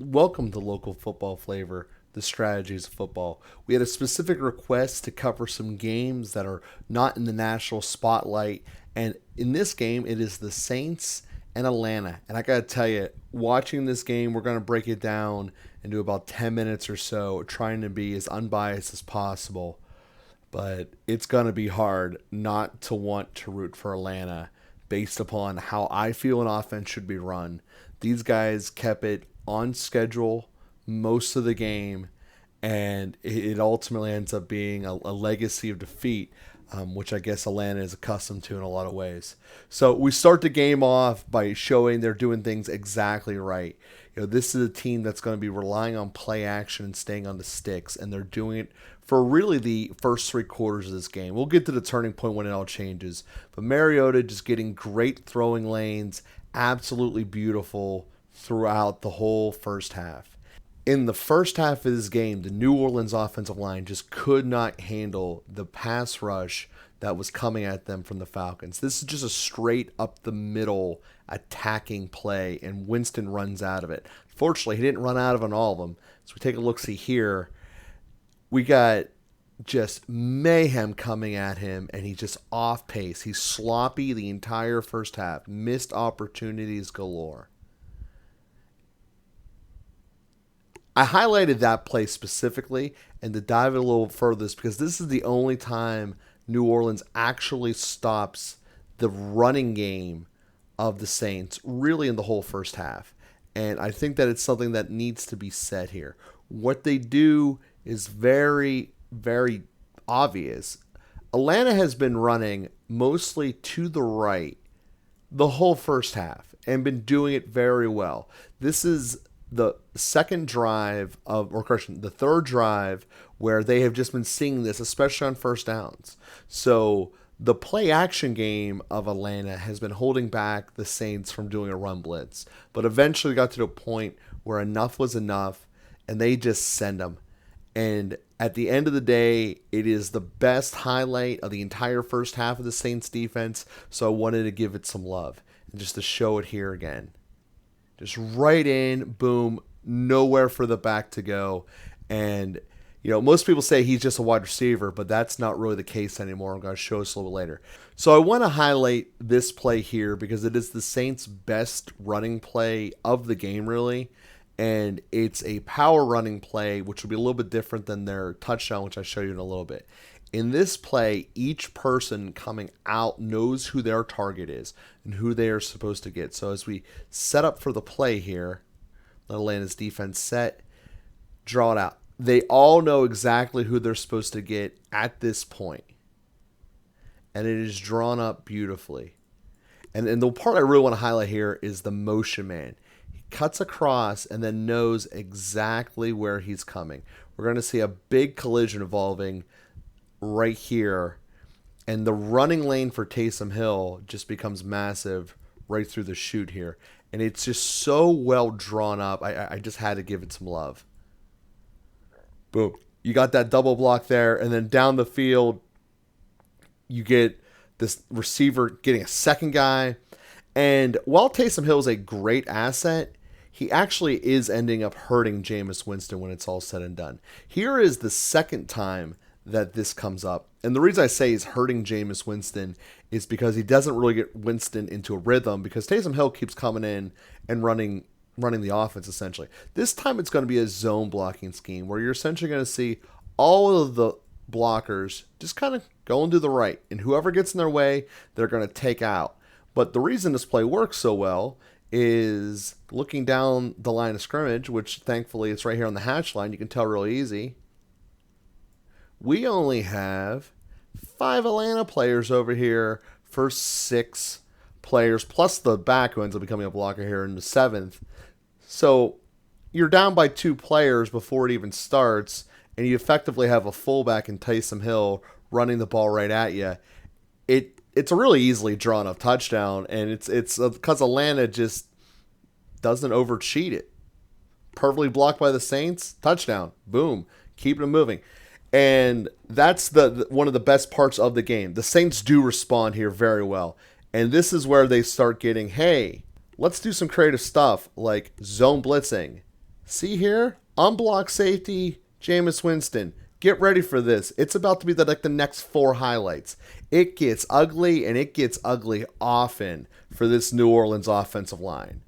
Welcome to Local Football Flavor, the strategies of football. We had a specific request to cover some games that are not in the national spotlight, and in this game, it is the Saints and Atlanta. And I gotta tell you, watching this game, we're gonna break it down into about 10 minutes or so, trying to be as unbiased as possible. But it's gonna be hard not to want to root for Atlanta based upon how I feel an offense should be run. These guys kept it on schedule most of the game, and it ultimately ends up being a legacy of defeat, which I guess Atlanta is accustomed to in a lot of ways. So we start the game off by showing they're doing things exactly right. This is a team that's going to be relying on play action and staying on the sticks, and they're doing it for really the first three quarters of this game. We'll get to the turning point when it all changes. But Mariota just getting great throwing lanes, absolutely beautiful throughout the whole first half. In the first half of this game, the New Orleans offensive line just could not handle the pass rush that was coming at them from the Falcons. This is just a straight up the middle attacking play, and Winston runs out of it. Fortunately, he didn't run out of on all of them. So we take a look-see here. We got just mayhem coming at him, and he's just off pace. He's sloppy the entire first half. Missed opportunities galore. I highlighted that play specifically, and to dive a little further is because this is the only time New Orleans actually stops the running game of the Saints really in the whole first half. And I think that it's something that needs to be said here. What they do is very, very obvious. Atlanta has been running mostly to the right the whole first half and been doing it very well. This is the second drive the third drive where they have just been seeing this, especially on first downs. So the play action game of Atlanta has been holding back the Saints from doing a run blitz, but eventually got to the point where enough was enough, and they just send them. And at the end of the day, it is the best highlight of the entire first half of the Saints defense, so I wanted to give it some love and just to show it here again. Just right in, boom, nowhere for the back to go. And, most people say he's just a wide receiver, but that's not really the case anymore. I'm going to show us a little bit later. So I want to highlight this play here because it is the Saints' best running play of the game, really. And it's a power running play, which will be a little bit different than their touchdown, which I'll show you in a little bit. In this play, each person coming out knows who their target is and who they are supposed to get. So as we set up for the play here, let Atlanta's defense set, draw it out. They all know exactly who they're supposed to get at this point. And it is drawn up beautifully. And the part I really want to highlight here is the motion man. He cuts across and then knows exactly where he's coming. We're going to see a big collision evolving right here, and the running lane for Taysom Hill just becomes massive right through the chute here, and it's just so well drawn up. I just had to give it some love. Boom, you got that double block there, and then down the field you get this receiver getting a second guy. And while Taysom Hill is a great asset, he actually is ending up hurting Jameis Winston when it's all said and done. Here is the second time that this comes up. And the reason I say he's hurting Jameis Winston is because he doesn't really get Winston into a rhythm because Taysom Hill keeps coming in and running the offense essentially. This time it's going to be a zone blocking scheme where you're essentially going to see all of the blockers just kind of going to the right, and whoever gets in their way, they're going to take out. But the reason this play works so well is looking down the line of scrimmage, which thankfully it's right here on the hatch line. You can tell real easy. We only have 5 Atlanta players over here for 6 players, plus the back who ends up becoming a blocker here in the 7th. So you're down by 2 players before it even starts, and you effectively have a fullback in Taysom Hill running the ball right at you. It's a really easily drawn up touchdown, and it's because Atlanta just doesn't overcheat it. Perfectly blocked by the Saints, touchdown, boom, keep it moving. And that's the one of the best parts of the game. The Saints do respond here very well. And this is where they start getting, hey, let's do some creative stuff like zone blitzing, See here? Unblocked safety, Jameis Winston. Get ready for this. It's about to be the next 4 highlights. It gets ugly, and it gets ugly often for this New Orleans offensive line.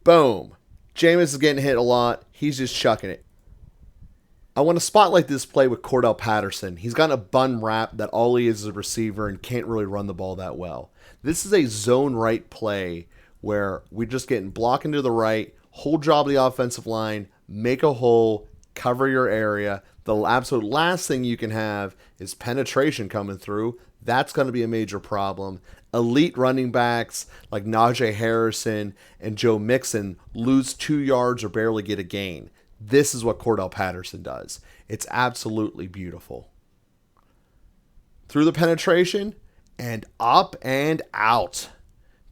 Boom. Jameis is getting hit a lot. He's just chucking it. I want to spotlight this play with Cordarrelle Patterson. He's got a bun wrap that all he is a receiver and can't really run the ball that well. This is a zone right play where we're just getting blocking to the right, whole job of the offensive line, make a hole, cover your area. The absolute last thing you can have is penetration coming through. That's going to be a major problem. Elite running backs like Najee Harrison and Joe Mixon lose 2 yards or barely get a gain. This is what Cordarrelle Patterson does. It's absolutely beautiful. Through the penetration and up and out.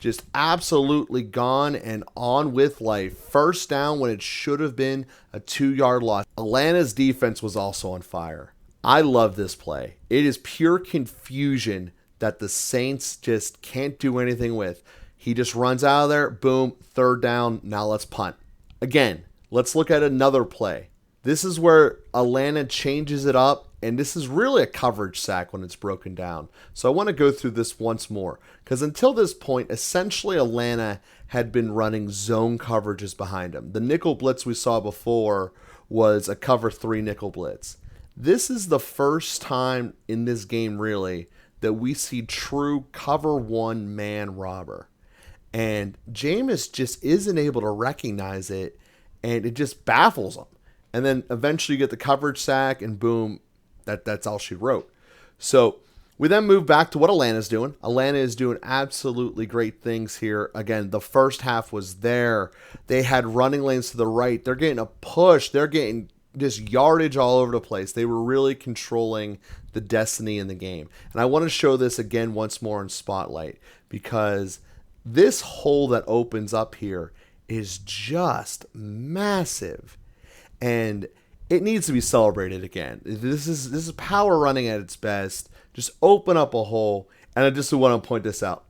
Just absolutely gone and on with life. First down when it should have been a 2-yard loss. Atlanta's defense was also on fire. I love this play. It is pure confusion that the Saints just can't do anything with. He just runs out of there. Boom. 3rd down. Now let's punt. Again, let's look at another play. This is where Atlanta changes it up, and this is really a coverage sack when it's broken down. So I want to go through this once more, because until this point, essentially Atlanta had been running zone coverages behind them. The nickel blitz we saw before was a cover 3 nickel blitz. This is the first time in this game, really, that we see true cover 1 man robber. And Jameis just isn't able to recognize it, and it just baffles him. And then eventually you get the coverage sack, and boom, that's all she wrote. So we then move back to what Atlanta's doing. Atlanta is doing absolutely great things here. Again, the first half was there. They had running lanes to the right. They're getting a push. They're getting just yardage all over the place. They were really controlling the destiny in the game. And I want to show this again once more in Spotlight, because this hole that opens up here is just massive. And it needs to be celebrated again. This is power running at its best. Just open up a hole. And I just want to point this out.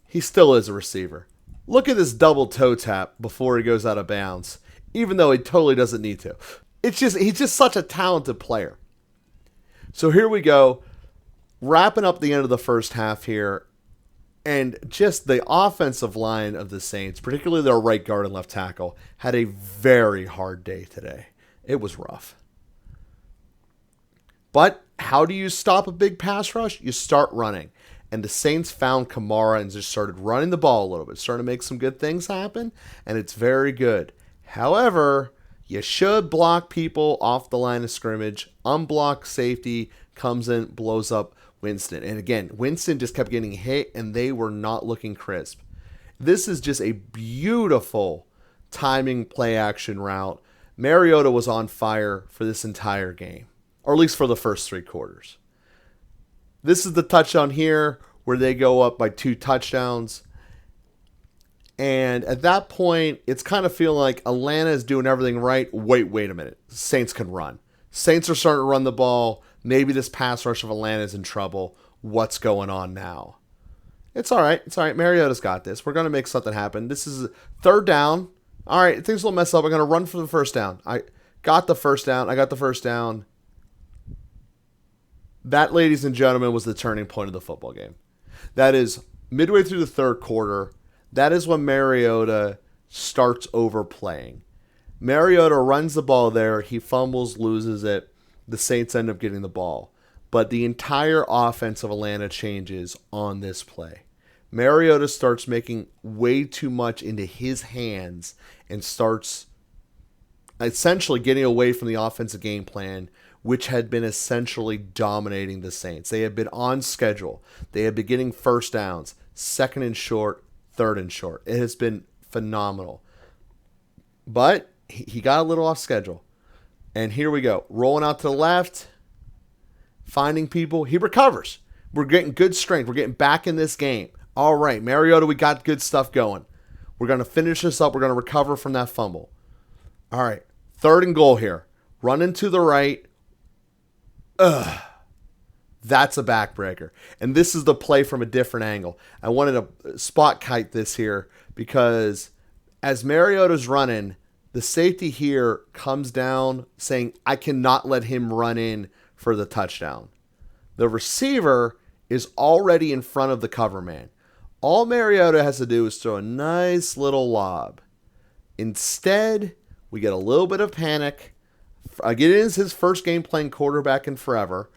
He still is a receiver. Look at this double toe tap before he goes out of bounds, even though he totally doesn't need to. He's just such a talented player. So here we go, wrapping up the end of the first half here. And just the offensive line of the Saints, particularly their right guard and left tackle, had a very hard day today. It was rough. But how do you stop a big pass rush? You start running. And the Saints found Kamara and just started running the ball a little bit, starting to make some good things happen, and it's very good. However, you should block people off the line of scrimmage. Unblocked safety comes in, blows up Winston. And again, Winston just kept getting hit, and they were not looking crisp. This is just a beautiful timing play action route. Mariota was on fire for this entire game, or at least for the first 3 quarters. This is the touchdown here where they go up by 2 touchdowns. And at that point, it's kind of feeling like Atlanta is doing everything right. Wait a minute. Saints can run. Saints are starting to run the ball. Maybe this pass rush of Atlanta is in trouble. What's going on now? It's all right. It's all right. Mariota's got this. We're going to make something happen. This is 3rd down. All right. Things will mess up. I'm going to run for the first down. I got the first down. That, ladies and gentlemen, was the turning point of the football game. That is midway through the 3rd quarter. That is when Mariota starts overplaying. Mariota runs the ball there. He fumbles, loses it. The Saints end up getting the ball. But the entire offense of Atlanta changes on this play. Mariota starts making way too much into his hands and starts essentially getting away from the offensive game plan, which had been essentially dominating the Saints. They had been on schedule. They had been getting first downs, 2nd and short, 3rd and short. It has been phenomenal. But he got a little off schedule. And here we go. Rolling out to the left. Finding people. He recovers. We're getting good strength. We're getting back in this game. All right, Mariota, we got good stuff going. We're going to finish this up. We're going to recover from that fumble. All right, 3rd and goal here. Running to the right. That's a backbreaker. And this is the play from a different angle. I wanted to spot kite this here because as Mariota's running, The safety here comes down saying, I cannot let him run in for the touchdown. The receiver is already in front of the cover man. All Mariota has to do is throw a nice little lob. Instead, we get a little bit of panic. Again, it is his first game playing quarterback in forever.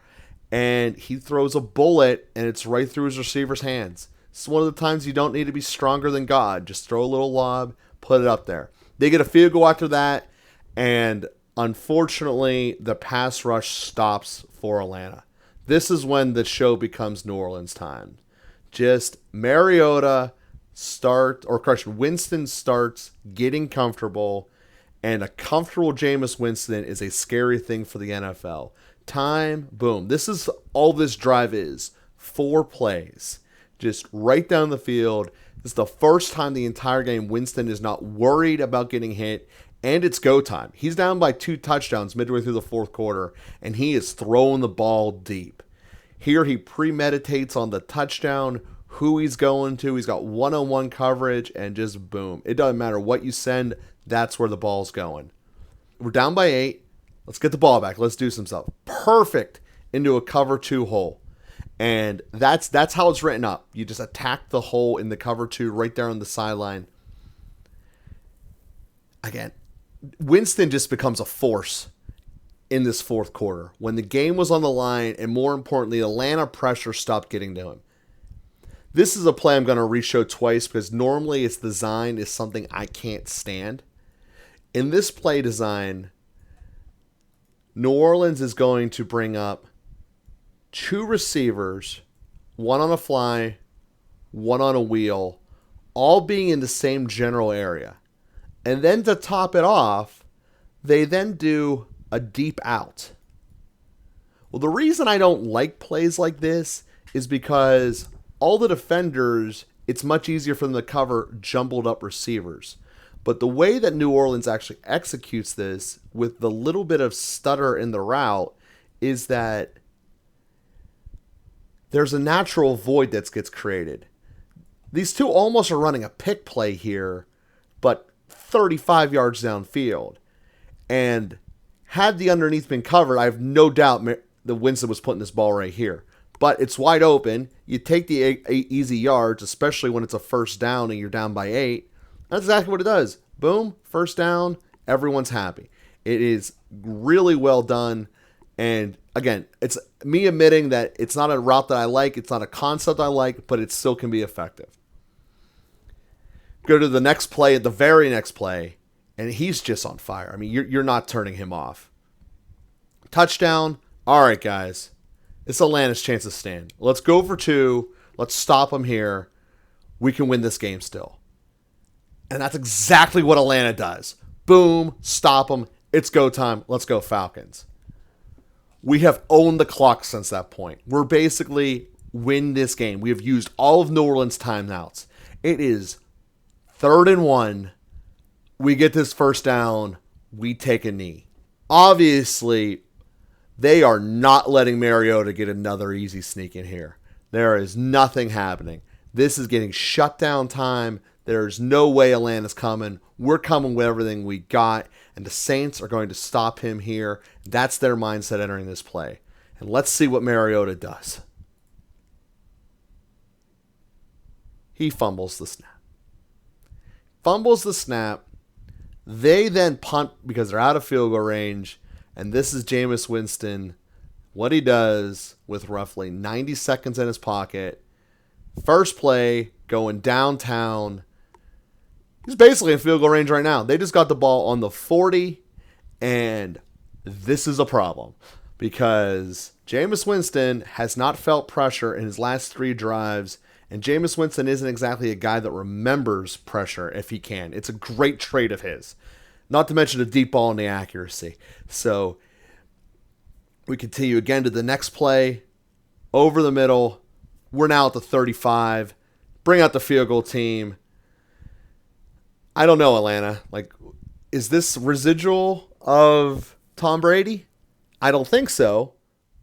And he throws a bullet, and it's right through his receiver's hands. It's one of the times you don't need to be stronger than God. Just throw a little lob, put it up there. They get a field goal after that, and unfortunately, the pass rush stops for Atlanta. This is when the show becomes New Orleans time. Just Winston starts getting comfortable, and a comfortable Jameis Winston is a scary thing for the NFL. Time, boom. This is all this drive is. 4 plays. Just right down the field. This is the first time the entire game Winston is not worried about getting hit, and it's go time. He's down by 2 touchdowns midway through the fourth quarter, and he is throwing the ball deep. Here he premeditates on the touchdown, who he's going to. He's got one-on-one coverage, and just boom. It doesn't matter what you send, that's where the ball's going. We're down by 8. Let's get the ball back. Let's do some stuff. Perfect into a cover 2 hole. And that's how it's written up. You just attack the hole in the cover 2 right there on the sideline. Again, Winston just becomes a force in this fourth quarter. When the game was on the line, and more importantly, Atlanta pressure stopped getting to him. This is a play I'm going to re-show twice because normally its design is something I can't stand. In this play design, New Orleans is going to bring up 2 receivers, 1 on a fly, 1 on a wheel, all being in the same general area. And then to top it off, they then do a deep out. Well, the reason I don't like plays like this is because all the defenders, it's much easier for them to cover jumbled up receivers. But the way that New Orleans actually executes this with the little bit of stutter in the route is that there's a natural void that gets created. These 2 almost are running a pick play here, but 35 yards downfield. And had the underneath been covered, I have no doubt that Winston was putting this ball right here. But it's wide open. You take the 8 easy yards, especially when it's a first down and you're down by 8. That's exactly what it does. Boom, first down, everyone's happy. It is really well done. And again, it's me admitting that it's not a route that I like. It's not a concept I like, but it still can be effective. Go to the next play, at the very next play, and he's just on fire. I mean, you're not turning him off. Touchdown. All right, guys. It's Atlanta's chance to stand. Let's go for 2. Let's stop them here. We can win this game still. And that's exactly what Atlanta does. Boom, stop them. It's go time. Let's go Falcons. We have owned the clock since that point. We're basically win this game. We have used all of New Orleans' timeouts. It is 3rd and 1. We get this first down. We take a knee. Obviously, they are not letting Mariota get another easy sneak in here. There is nothing happening. This is getting shut down time. There's no way Atlanta's coming. We're coming with everything we got. And the Saints are going to stop him here. That's their mindset entering this play. And let's see what Mariota does. He fumbles the snap. They then punt because they're out of field goal range. And this is Jameis Winston. What he does with roughly 90 seconds in his pocket. First play, going downtown. He's basically in field goal range right now. They just got the ball on the 40, and this is a problem because Jameis Winston has not felt pressure in his last 3 drives, and Jameis Winston isn't exactly a guy that remembers pressure if he can. It's a great trait of his, not to mention the deep ball and the accuracy. So we continue again to the next play, over the middle. We're now at the 35. Bring out the field goal team. I don't know, Atlanta. Like, is this residual of Tom Brady? I don't think so.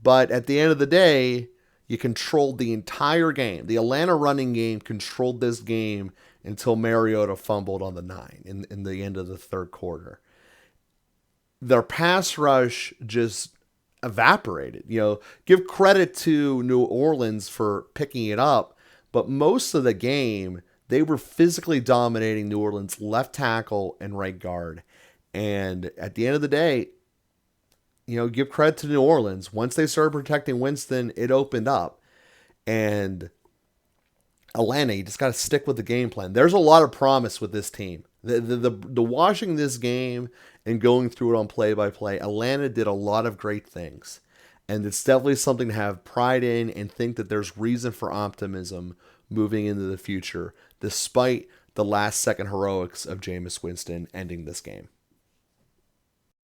But at the end of the day, you controlled the entire game. The Atlanta running game controlled this game until Mariota fumbled on the 9 in the end of the third quarter. Their pass rush just evaporated. Give credit to New Orleans for picking it up, but most of the game, they were physically dominating New Orleans left tackle and right guard. And at the end of the day, give credit to New Orleans. Once they started protecting Winston, it opened up. And Atlanta, you just got to stick with the game plan. There's a lot of promise with this team. The watching this game and going through it on play-by-play, Atlanta did a lot of great things. And it's definitely something to have pride in and think that there's reason for optimism moving into the future, despite the last-second heroics of Jameis Winston ending this game.